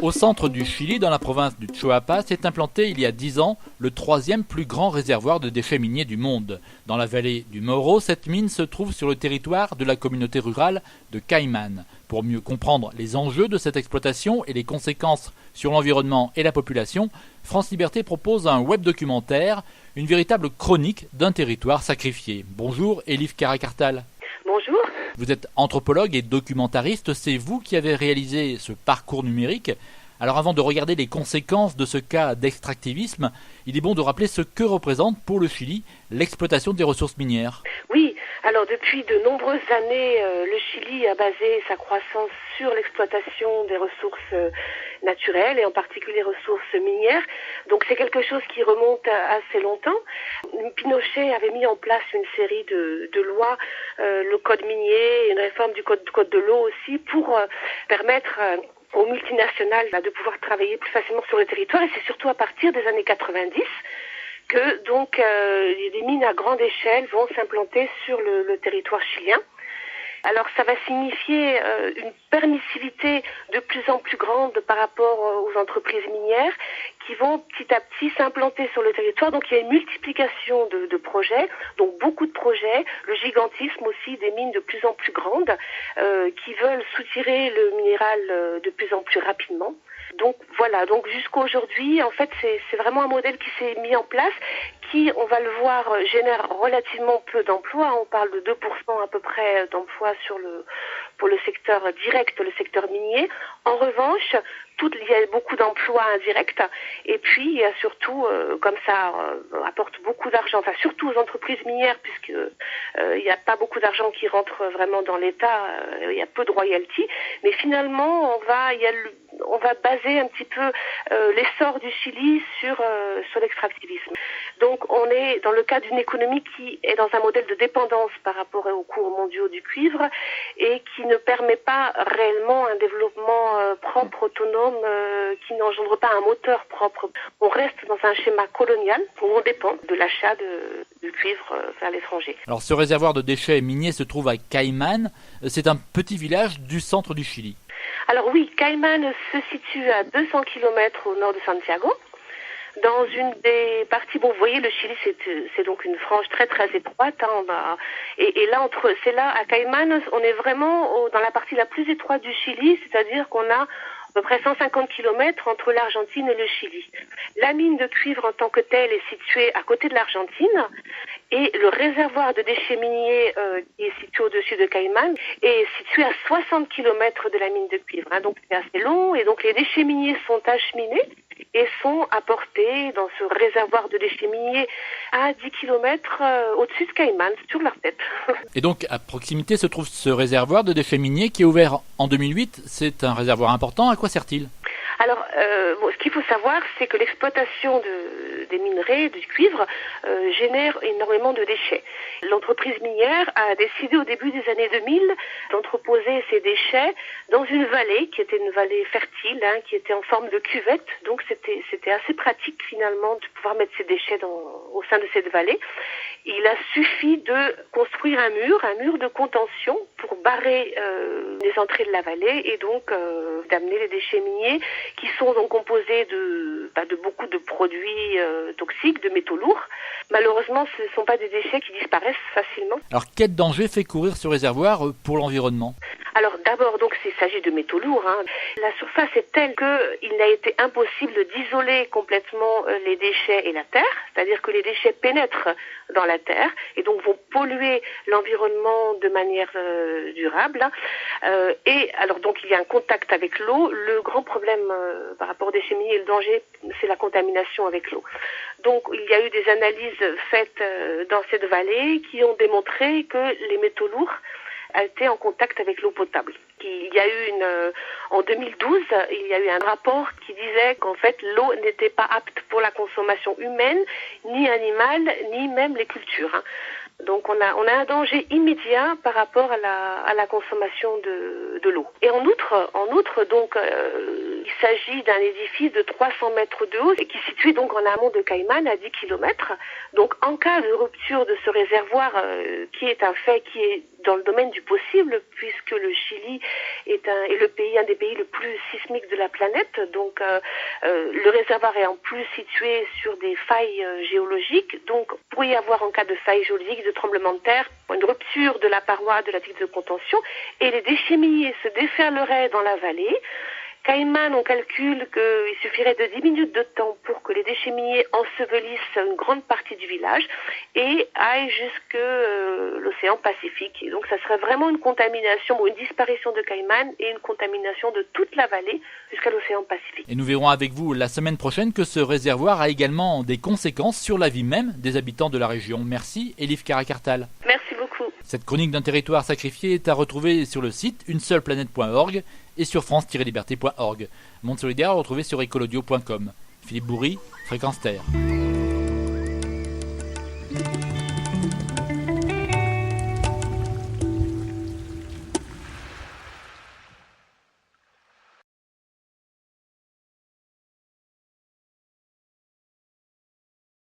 Au centre du Chili, dans la province du Choapa, s'est implanté il y a 10 ans le troisième plus grand réservoir de déchets miniers du monde. Dans la vallée du Mauro, cette mine se trouve sur le territoire de la communauté rurale de Cayman. Pour mieux comprendre les enjeux de cette exploitation et les conséquences sur l'environnement et la population, France Liberté propose un web documentaire, une véritable chronique d'un territoire sacrifié. Bonjour, Élif Caracartal. Bonjour. Vous êtes anthropologue et documentariste, c'est vous qui avez réalisé ce parcours numérique. Alors avant de regarder les conséquences de ce cas d'extractivisme, il est bon de rappeler ce que représente pour le Chili l'exploitation des ressources minières. Oui, alors depuis de nombreuses années, le Chili a basé sa croissance sur l'exploitation des ressources naturelles et en particulier ressources minières. Donc c'est quelque chose qui remonte à assez longtemps. Pinochet avait mis en place une série de lois, le code minier, une réforme du code de l'eau aussi, pour permettre aux multinationales de pouvoir travailler plus facilement sur le territoire. Et c'est surtout à partir des années 90 que donc des mines à grande échelle vont s'implanter sur le territoire chilien. Alors ça va signifier une permissivité de plus en plus grande par rapport aux entreprises minières qui vont petit à petit s'implanter sur le territoire. Donc il y a une multiplication de projets, donc beaucoup de projets, le gigantisme aussi des mines de plus en plus grandes qui veulent soutirer le minéral de plus en plus rapidement. Donc voilà, donc jusqu'à aujourd'hui, en fait, c'est vraiment un modèle qui s'est mis en place, qui, on va le voir, génère relativement peu d'emplois. On parle de 2% à peu près d'emplois pour le secteur direct, le secteur minier. En revanche, il y a beaucoup d'emplois indirects, et puis il y a surtout, comme ça apporte beaucoup d'argent, enfin surtout aux entreprises minières, puisque il n'y a pas beaucoup d'argent qui rentre vraiment dans l'État, il y a peu de royalties, mais finalement on va baser un petit peu l'essor du Chili sur l'extractivisme. Donc on est dans le cas d'une économie qui est dans un modèle de dépendance par rapport aux cours mondiaux du cuivre et qui ne permet pas réellement un développement propre, autonome, qui n'engendre pas un moteur propre. On reste dans un schéma colonial où on dépend de l'achat du cuivre vers l'étranger. Alors ce réservoir de déchets miniers se trouve à Cayman, c'est un petit village du centre du Chili. Alors oui, Cayman se situe à 200 km au nord de Santiago. Dans une des parties, vous voyez, le Chili, c'est donc une frange très très étroite. Et là, c'est là, à Cayman, on est vraiment dans la partie la plus étroite du Chili, c'est-à-dire qu'on a à peu près 150 km entre l'Argentine et le Chili. La mine de cuivre en tant que telle est située à côté de l'Argentine et le réservoir de déchets miniers qui est situé au-dessus de Cayman est situé à 60 km de la mine de cuivre. Donc c'est assez long et donc les déchets miniers sont acheminés et sont apportés dans ce réservoir de déchets miniers à 10 km au-dessus de Cayman, sur leur tête. Et donc à proximité se trouve ce réservoir de déchets miniers qui est ouvert en 2008. C'est un réservoir important. À quoi sert-il ? Alors, ce qu'il faut savoir, c'est que l'exploitation des minerais, du cuivre, génère énormément de déchets. L'entreprise minière a décidé au début des années 2000 d'entreposer ces déchets dans une vallée qui était une vallée fertile, qui était en forme de cuvette. Donc c'était assez pratique finalement de pouvoir mettre ces déchets au sein de cette vallée. Il a suffi de construire un mur de contention pour barrer les entrées de la vallée et donc d'amener les déchets miniers qui sont donc composés de beaucoup de produits toxiques, de métaux lourds. Malheureusement, ce ne sont pas des déchets qui disparaissent facilement. Alors quel danger fait courir ce réservoir pour l'environnement ? Alors d'abord, donc, il s'agit de métaux lourds. La surface est telle qu'il n'a été impossible d'isoler complètement les déchets et la terre, c'est-à-dire que les déchets pénètrent dans la terre et donc vont polluer l'environnement de manière durable. Et alors donc il y a un contact avec l'eau. Le grand problème par rapport aux déchets miniers et le danger, c'est la contamination avec l'eau. Donc il y a eu des analyses faites dans cette vallée qui ont démontré que les métaux lourds étaient en contact avec l'eau potable. Il y a eu en 2012, il y a eu un rapport qui disait qu'en fait l'eau n'était pas apte pour la consommation humaine, ni animale, ni même les cultures. Donc on a un danger immédiat par rapport à la consommation de l'eau. Et en outre donc Il s'agit d'un édifice de 300 mètres de haut et qui est situé donc en amont de Cayman à 10 km. Donc en cas de rupture de ce réservoir, qui est un fait qui est dans le domaine du possible, puisque le Chili est un des pays le plus sismique de la planète. Donc le réservoir est en plus situé sur des failles géologiques. Donc il pourrait y avoir en cas de faille géologique, de tremblement de terre, une rupture de la paroi de la digue de contention et les déchets miniers se déferleraient dans la vallée. Cayman, on calcule qu'il suffirait de 10 minutes de temps pour que les déchets miniers ensevelissent une grande partie du village et aillent jusque l'océan Pacifique. Et donc ça serait vraiment une contamination, une disparition de Cayman et une contamination de toute la vallée jusqu'à l'océan Pacifique. Et nous verrons avec vous la semaine prochaine que ce réservoir a également des conséquences sur la vie même des habitants de la région. Merci, Élif Caracartal. Merci beaucoup. Cette chronique d'un territoire sacrifié est à retrouver sur le site uneseuleplanète.org et sur france-liberté.org. Monde solidaire à retrouver sur écolaudio.com. Philippe Bourri, Fréquence Terre.